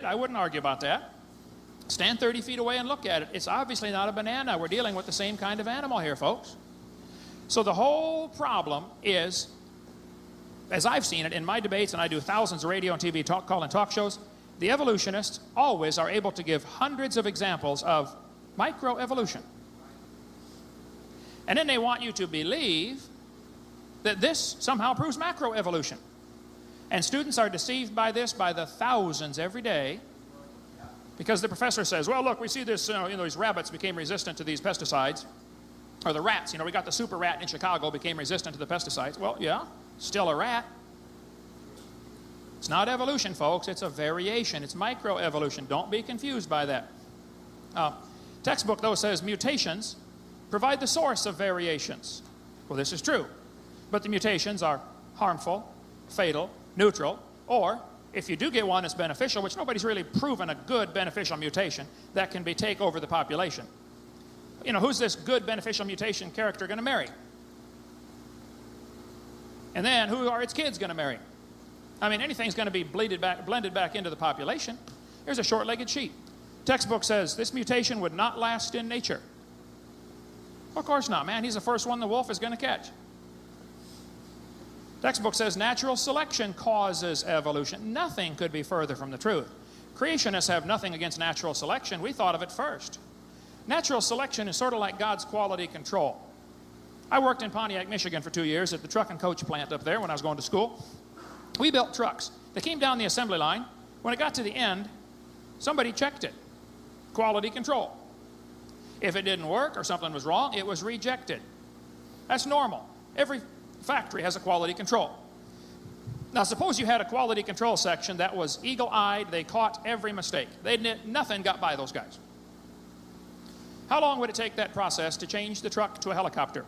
I wouldn't argue about that. Stand 30 feet away and look at it. It's obviously not a banana. We're dealing with the same kind of animal here, folks. So the whole problem is, as I've seen it in my debates, and I do thousands of radio and TV talk shows, the evolutionists always are able to give hundreds of examples of microevolution. And then they want you to believe that this somehow proves macroevolution. And students are deceived by this by the thousands every day, because the professor says, well, look, we see this, these rabbits became resistant to these pesticides, or the rats, we got the super rat in Chicago became resistant to the pesticides. Well, yeah, still a rat. It's not evolution, folks. It's a variation. It's microevolution. Don't be confused by that. Textbook, though, says mutations provide the source of variations. Well, this is true. But the mutations are harmful, fatal, neutral, or if you do get one that's beneficial, which nobody's really proven a good beneficial mutation, that can take over the population. Who's this good beneficial mutation character going to marry? And then who are its kids going to marry? Anything's going to be blended back into the population. Here's a short-legged sheep. Textbook says this mutation would not last in nature. Of course not, man. He's the first one the wolf is going to catch. Textbook says natural selection causes evolution. Nothing could be further from the truth. Creationists have nothing against natural selection. We thought of it first. Natural selection is sort of like God's quality control. I worked in Pontiac, Michigan for 2 years at the truck and coach plant up there when I was going to school. We built trucks. They came down the assembly line. When it got to the end, somebody checked it. Quality control. If it didn't work or something was wrong, it was rejected. That's normal. Every factory has a quality control. Now suppose you had a quality control section that was eagle-eyed. They caught every mistake. Nothing got by those guys. How long would it take that process to change the truck to a helicopter?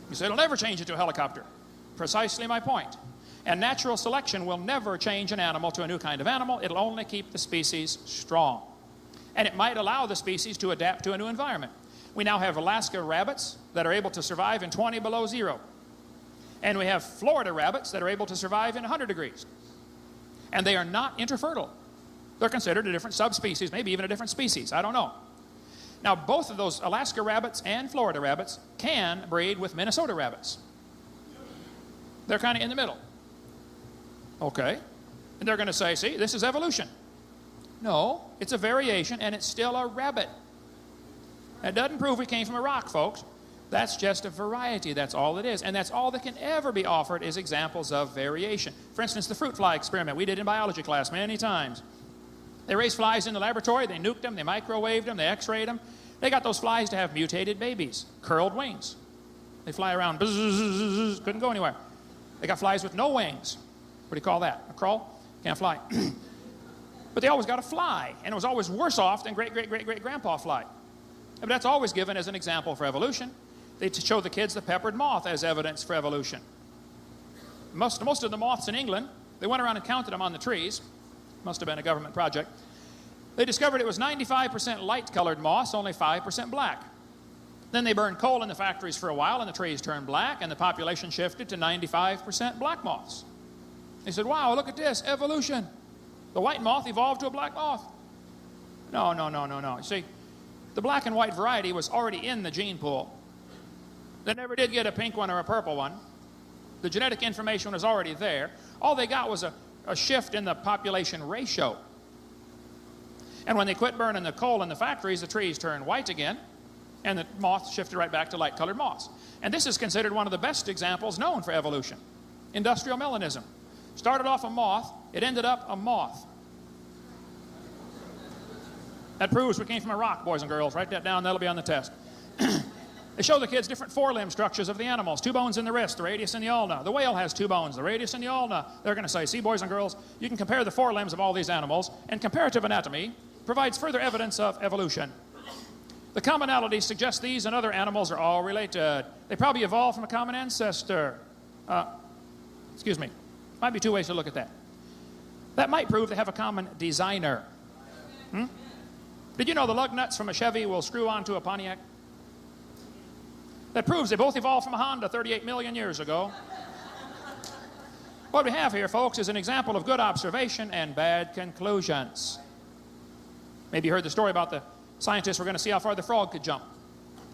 You say it'll never change it to a helicopter. Precisely my point. And natural selection will never change an animal to a new kind of animal. It'll only keep the species strong. And it might allow the species to adapt to a new environment. We now have Alaska rabbits that are able to survive in 20 below zero. And we have Florida rabbits that are able to survive in 100 degrees. And they are not interfertile. They're considered a different subspecies, maybe even a different species. I don't know. Now, both of those, Alaska rabbits and Florida rabbits, can breed with Minnesota rabbits. They're kind of in the middle. Okay. And they're going to say, see, this is evolution. No, it's a variation, and it's still a rabbit. That doesn't prove we came from a rock, folks. That's just a variety. That's all it is. And that's all that can ever be offered is examples of variation. For instance, the fruit fly experiment we did in biology class many times. They raised flies in the laboratory. They nuked them. They microwaved them. They x-rayed them. They got those flies to have mutated babies, curled wings. They fly around, buzz, couldn't go anywhere. They got flies with no wings. What do you call that? A crawl? Can't fly. But they always got a fly, and it was always worse off than great-great-great-great-grandpa fly. But that's always given as an example for evolution. They show the kids the peppered moth as evidence for evolution. Most of the moths in England, they went around and counted them on the trees. Must have been a government project. They discovered it was 95% light-colored moths, only 5% black. Then they burned coal in the factories for a while, and the trees turned black, and the population shifted to 95% black moths. They said, wow, look at this, evolution. The white moth evolved to a black moth. No. You see, the black and white variety was already in the gene pool. They never did get a pink one or a purple one. The genetic information was already there. All they got was a shift in the population ratio. And when they quit burning the coal in the factories, the trees turned white again, and the moths shifted right back to light-colored moths. And this is considered one of the best examples known for evolution. Industrial melanism. Started off a moth, it ended up a moth. That proves we came from a rock, boys and girls. Write that down, that'll be on the test. They show the kids different forelimb structures of the animals. 2 bones in the wrist, the radius and the ulna. The whale has 2 bones, the radius and the ulna. They're going to say, see, boys and girls, you can compare the forelimbs of all these animals, and comparative anatomy provides further evidence of evolution. The commonalities suggest these and other animals are all related. They probably evolved from a common ancestor. Excuse me. Might be 2 ways to look at that. That might prove they have a common designer. Did you know the lug nuts from a Chevy will screw onto a Pontiac? That proves they both evolved from a Honda 38 million years ago. What we have here, folks, is an example of good observation and bad conclusions. Maybe you heard the story about the scientists were going to see how far the frog could jump.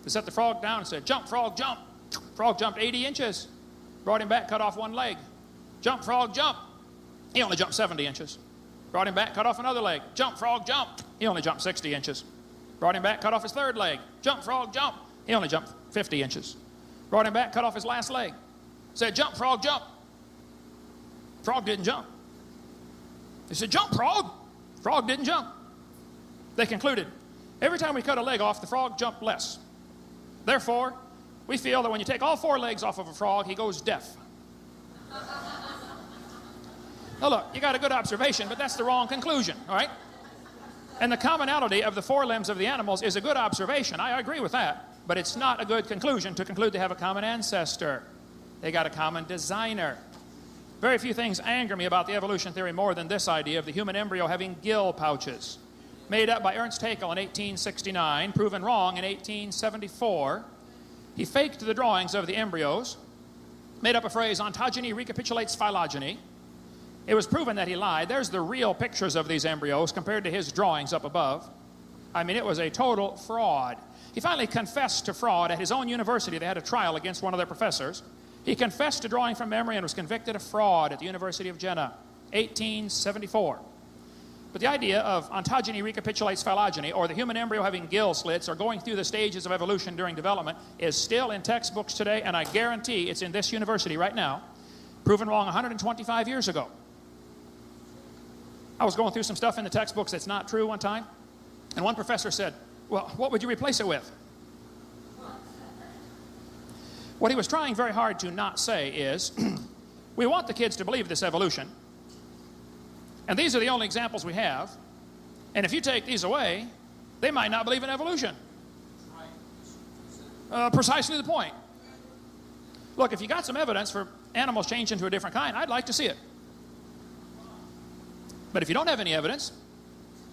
They set the frog down and said, "Jump, frog, jump." Frog jumped 80 inches. Brought him back, cut off one leg. "Jump, frog, jump." He only jumped 70 inches. Brought him back, cut off another leg. "Jump, frog, jump." He only jumped 60 inches. Brought him back, cut off his third leg. "Jump, frog, jump." He only jumped 50 inches. Brought him back, cut off his last leg. Said, "Jump, frog, jump." Frog didn't jump. They said, "Jump, frog." Frog didn't jump. They concluded, every time we cut a leg off, the frog jumped less. Therefore, we feel that when you take all 4 legs off of a frog, he goes deaf. Now look, you got a good observation, but that's the wrong conclusion, all right? And the commonality of the 4 limbs of the animals is a good observation. I agree with that, but it's not a good conclusion to conclude they have a common ancestor. They got a common designer. Very few things anger me about the evolution theory more than this idea of the human embryo having gill pouches. Made up by Ernst Haeckel in 1869, proven wrong in 1874. He faked the drawings of the embryos, made up a phrase, "Ontogeny recapitulates phylogeny." It was proven that he lied. There's the real pictures of these embryos compared to his drawings up above. I mean, it was a total fraud. He finally confessed to fraud at his own university. They had a trial against one of their professors. He confessed to drawing from memory and was convicted of fraud at the University of Jena, 1874. But the idea of ontogeny recapitulates phylogeny, or the human embryo having gill slits, or going through the stages of evolution during development, is still in textbooks today, and I guarantee it's in this university right now, proven wrong 125 years ago. I was going through some stuff in the textbooks that's not true one time, and one professor said, "Well, what would you replace it with?" What he was trying very hard to not say is, we want the kids to believe this evolution, and these are the only examples we have, and if you take these away, they might not believe in evolution. Precisely the point. Look, if you got some evidence for animals changing to a different kind, I'd like to see it. But if you don't have any evidence,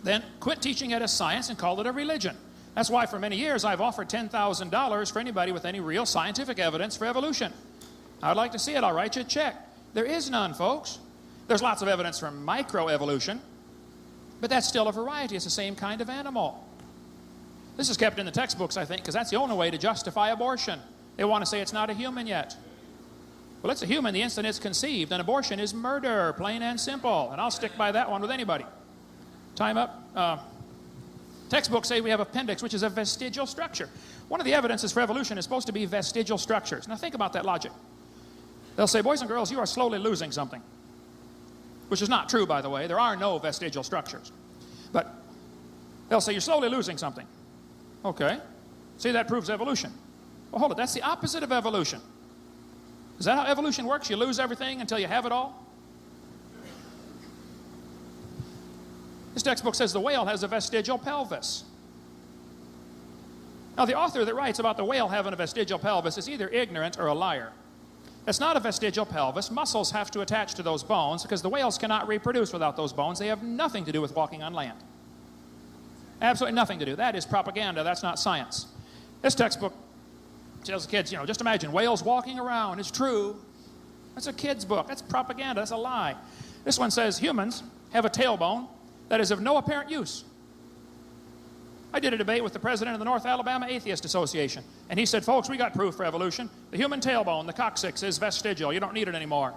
then quit teaching it as science and call it a religion. That's why for many years I've offered $10,000 for anybody with any real scientific evidence for evolution. I'd like to see it. I'll write you a check. There is none, folks. There's lots of evidence for microevolution, but that's still a variety. It's the same kind of animal. This is kept in the textbooks, I think, because that's the only way to justify abortion. They want to say it's not a human yet. Well, it's a human the instant it's conceived, and abortion is murder, plain and simple. And I'll stick by that one with anybody. Time up. Textbooks say we have appendix, which is a vestigial structure. One of the evidences for evolution is supposed to be vestigial structures. Now think about that logic. They'll say, "Boys and girls, you are slowly losing something." Which is not true, by the way. There are no vestigial structures. But they'll say, "You're slowly losing something." Okay. See, that proves evolution. Well, hold it. That's the opposite of evolution. Is that how evolution works? You lose everything until you have it all? This textbook says the whale has a vestigial pelvis. Now, the author that writes about the whale having a vestigial pelvis is either ignorant or a liar. It's not a vestigial pelvis. Muscles have to attach to those bones because the whales cannot reproduce without those bones. They have nothing to do with walking on land. Absolutely nothing to do. That is propaganda. That's not science. This textbook tells the kids, just imagine whales walking around. It's true. That's a kid's book. That's propaganda. That's a lie. This one says humans have a tailbone that is of no apparent use. I did a debate with the president of the North Alabama Atheist Association, and he said, "Folks, we got proof for evolution. The human tailbone, the coccyx, is vestigial. You don't need it anymore."